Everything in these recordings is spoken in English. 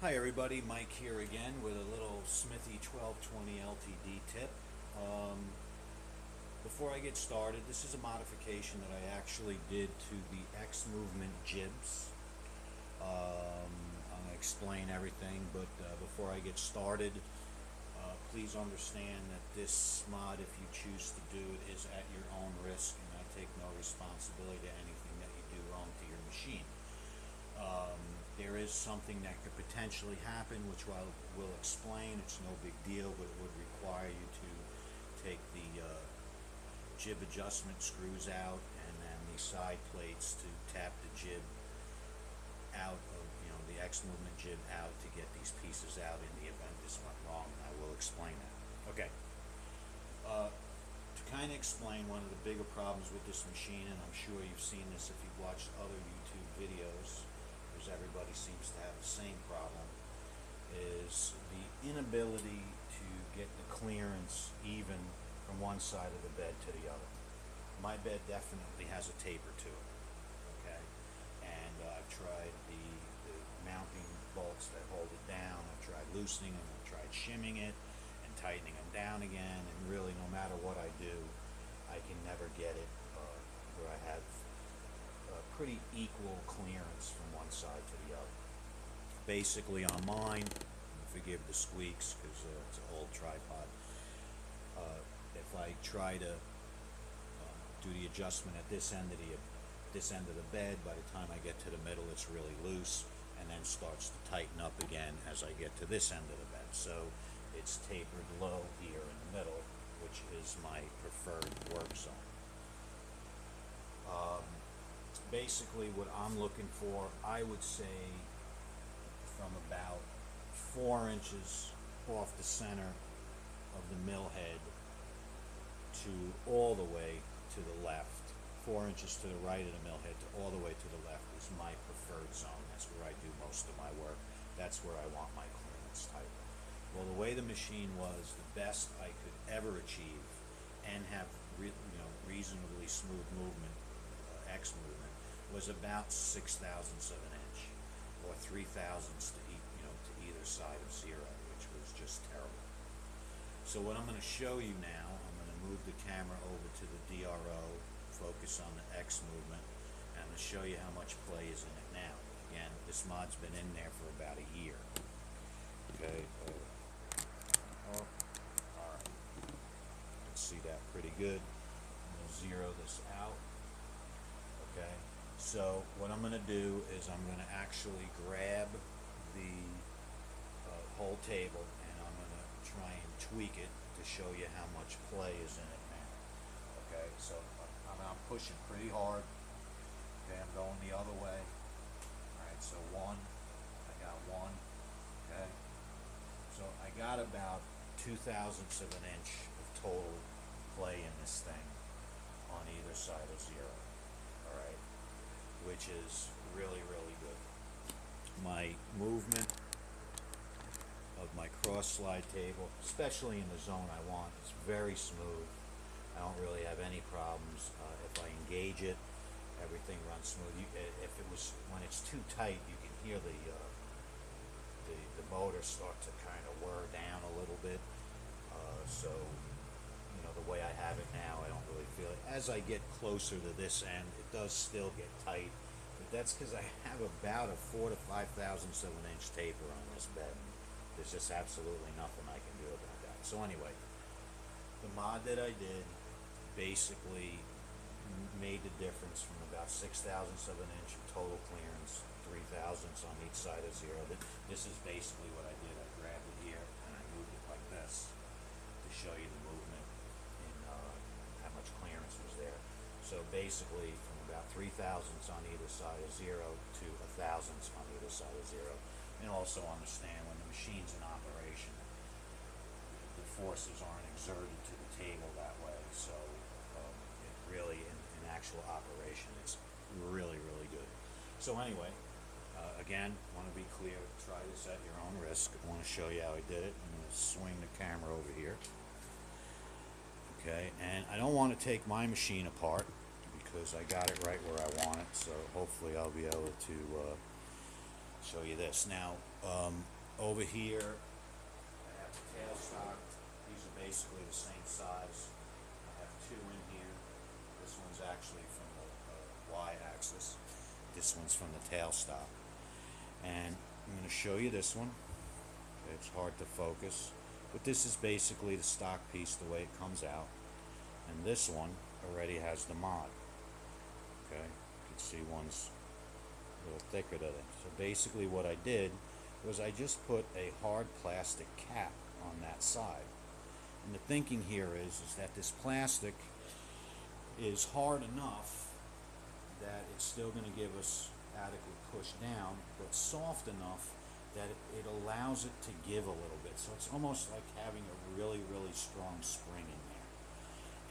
Hi everybody, Mike here again with a little Smithy 1220 LTD tip. Before I get started, this is a modification that I actually did to the X movement jibs. I'm going to explain everything, but before I get started, please understand that this mod, if you choose to do it, is at your own risk, and I take no responsibility to anything that you do wrong to your machine. There is something that could potentially happen, which I will explain. It's no big deal, but it would require you to take the jib adjustment screws out and then the side plates to tap the jib out of, the X movement jib out to get these pieces out in the event this went wrong, and I will explain that. Okay. To kind of explain one of the bigger problems with this machine, and I'm sure you've seen this if you've watched other YouTube videos, because everybody seems to have the same problem, is the inability to get the clearance even from one side of the bed to the other. My bed definitely has a taper to it, okay? And I've tried the mounting bolts that hold it down. I've tried loosening them, I've tried shimming it and tightening them down again, and really no matter what I do, I can never get it where I have pretty equal clearance from one side to the other. Basically on mine, forgive the squeaks because it's an old tripod, if I try to do the adjustment at this end of the bed, by the time I get to the middle it's really loose and then starts to tighten up again as I get to this end of the bed. So it's tapered low here in the middle, which is my preferred work zone. Basically what I'm looking for, I would say from about 4 inches off the center of the mill head to all the way to the left, 4 inches to the right of the mill head to all the way to the left is my preferred zone. That's where I do most of my work. That's where I want my clearance type. Well, the way the machine was, the best I could ever achieve and have reasonably smooth movement, X movement, was about 6 thousandths of an inch, or 3 thousandths to either side of zero, which was just terrible. So what I'm going to show you now, I'm going to move the camera over to the DRO, focus on the X movement, and I'm going to show you how much play is in it now. Again, this mod's been in there for about a year. Okay. Alright. You can see that pretty good. I'm going to zero this out. Okay. So what I'm going to do is I'm going to actually grab the whole table and I'm going to try and tweak it to show you how much play is in it now. Okay, so I'm pushing pretty hard. Okay, I'm going the other way. Alright, so one, I got one. Okay, so I got about 2 thousandths of an inch of total play in this thing on either side of zero. Alright, which is really, really good. My movement of my cross slide table, especially in the zone I want, is very smooth. I don't really have any problems. If I engage it, everything runs smooth. When it's too tight, you can hear the motor start to kind of whir down a little bit. So the way I have it now, I don't really feel it. As I get closer to this end, it does still get tight, but that's because I have about a 4 to 5 thousandths of an inch taper on this bed. There's just absolutely nothing I can do about that. So anyway, the mod that I did basically made the difference from about 6 thousandths of an inch of total clearance, 3 thousandths on each side of zero. This is basically what I did. I grabbed it here and I moved it like this to show you the movement and how much clearance was there. So basically from about 3 thousandths on either side of zero to 1 thousandths on either side of zero. And also understand when the machine's in operation, the forces aren't exerted to the table that way. So it really, in actual operation, it's really, really good. So anyway, again, want to be clear, try this at your own risk. I want to show you how I did it. I'm going to swing the camera over here. Okay, and I don't want to take my machine apart because I got it right where I want it. So hopefully I'll be able to show you this. Now, Over here, I have the tailstock. These are basically the same size. I have two in here. This one's actually from the y-axis. This one's from the tailstock. And I'm going to show you this one. Okay, it's hard to focus, but this is basically the stock piece the way it comes out. And this one already has the mod. Okay, you can see one's a little thicker than it. So basically what I did was I just put a hard plastic cap on that side. And the thinking here is that this plastic is hard enough that it's still going to give us adequate push down, but soft enough that it allows it to give a little bit. So it's almost like having a really, really strong spring in there.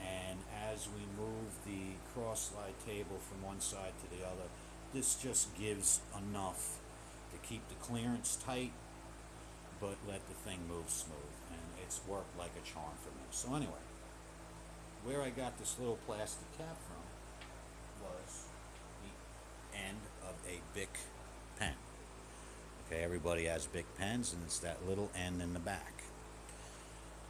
And as we move the cross slide table from one side to the other, this just gives enough to keep the clearance tight, but let the thing move smooth. And it's worked like a charm for me. So anyway, where I got this little plastic cap from was the end of a Bic pen. Okay, everybody has Bic pens, and it's that little end in the back.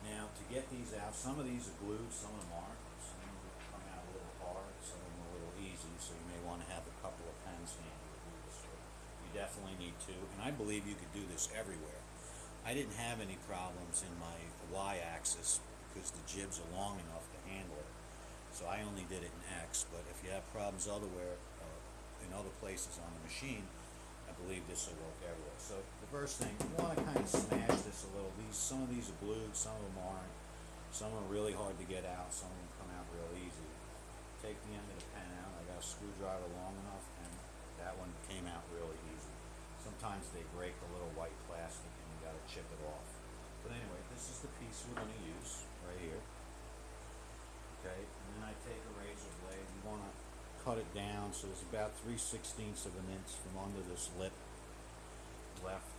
Now, to get these out, some of these are glued, some of them aren't. Some of them come out a little hard, some of them are a little easy, so you may want to have a couple of pens handy to do this with. You definitely need two, and I believe you could do this everywhere. I didn't have any problems in my y-axis because the jibs are long enough to handle it. So I only did it in X, but if you have problems elsewhere, in other places on the machine, I believe this will work everywhere. So the first thing, you want to kind of smash this a little. Some of these are glued, some of them aren't. Some are really hard to get out, some of them come out real easy. Take the end of the pen out. I got a screwdriver long enough, and that one came out really easy. Sometimes they break the little white plastic and you got to chip it off. But anyway, this is the piece we're going to use right here. Okay, and then I take a razor blade. You want to cut it down so it's about 3/16 of an inch from under this lip left,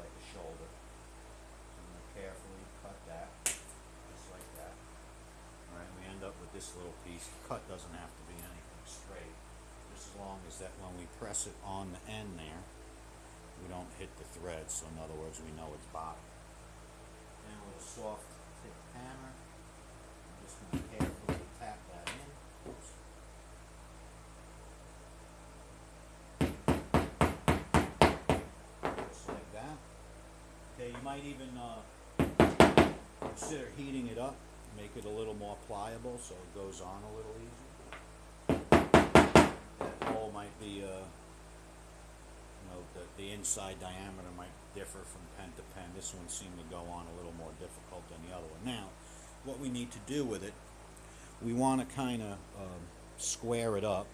like the shoulder. So I'm going to carefully cut that, just like that. Alright, we end up with this little piece. The cut doesn't have to be anything straight, just as long as that when we press it on the end there, we don't hit the thread, so in other words, we know it's bottom. Then with a soft tip hammer, I'm just going to carefully tap that in. Oops. Just like that. Okay, you might even consider heating it up, make it a little more pliable so it goes on a little easier. That hole might be the inside diameter might differ from pen to pen. This one seemed to go on a little more difficult than the other one. Now, what we need to do with it, we want to kind of square it up.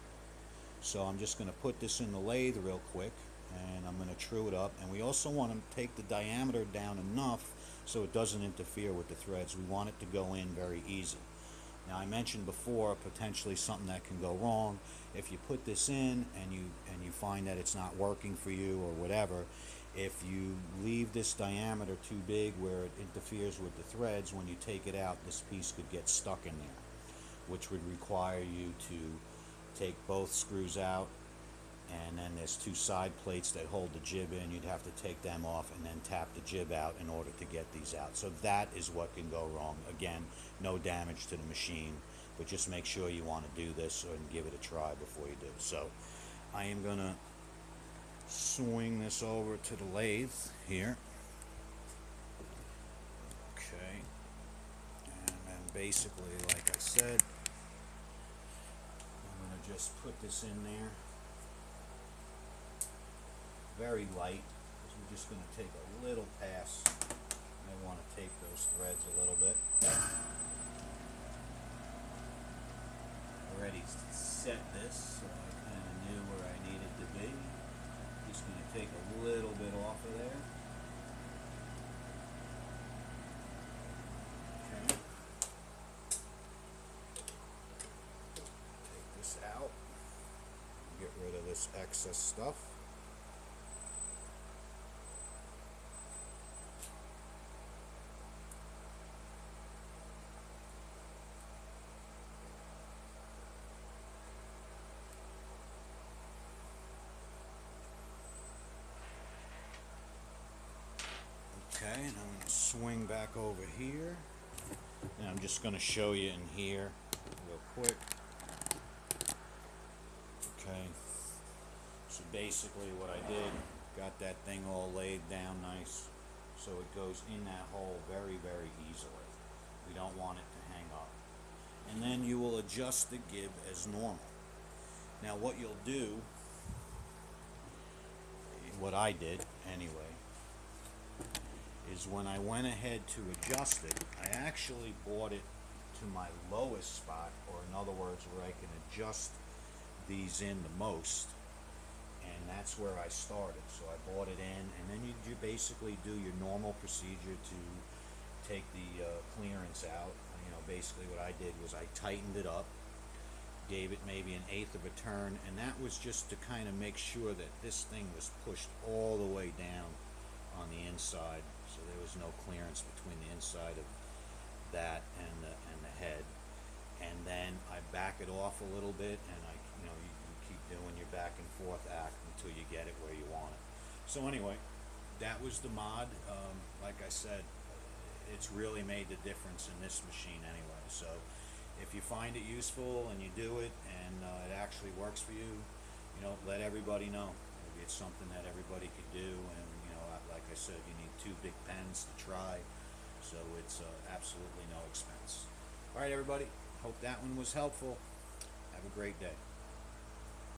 So I'm just going to put this in the lathe real quick, and I'm going to true it up. And we also want to take the diameter down enough so it doesn't interfere with the threads. We want it to go in very easy. Now, I mentioned before potentially something that can go wrong. If you put this in and you find that it's not working for you or whatever, if you leave this diameter too big where it interferes with the threads, when you take it out, this piece could get stuck in there, which would require you to take both screws out, and then there's two side plates that hold the jib in. You'd have to take them off and then tap the jib out in order to get these out. So that is what can go wrong. Again, no damage to the machine, but just make sure you want to do this and give it a try before you do. So I am going to swing this over to the lathe here. Okay. And then basically, like I said, I'm going to just put this in there. Very light, because we're just going to take a little pass. You may want to tape those threads a little bit. Already set this, so I kind of knew where I needed to be. Just going to take a little bit off of there. Okay. Take this out. Get rid of this excess stuff. swing back over here, and I'm just going to show you in here real quick. Okay, so basically what I did, got that thing all laid down nice so it goes in that hole very, very easily. We don't want it to hang up. And then you will adjust the gib as normal. Now what you'll do, what I did anyway, is when I went ahead to adjust it, I actually brought it to my lowest spot, or in other words, where I can adjust these in the most, and that's where I started. So I brought it in, and then you basically do your normal procedure to take the clearance out. You know, basically what I did was I tightened it up, gave it maybe an eighth of a turn, and that was just to kind of make sure that this thing was pushed all the way down on the inside, so there was no clearance between the inside of that and the head. And then I back it off a little bit, and you keep doing your back and forth act until you get it where you want it. So anyway, that was the mod. Like I said, it's really made the difference in this machine anyway. So if you find it useful and you do it and it actually works for you, let everybody know. Maybe it's something that everybody could do, and like I said, you need 2 big pens to try, so it's absolutely no expense. All right, everybody. Hope that one was helpful. Have a great day.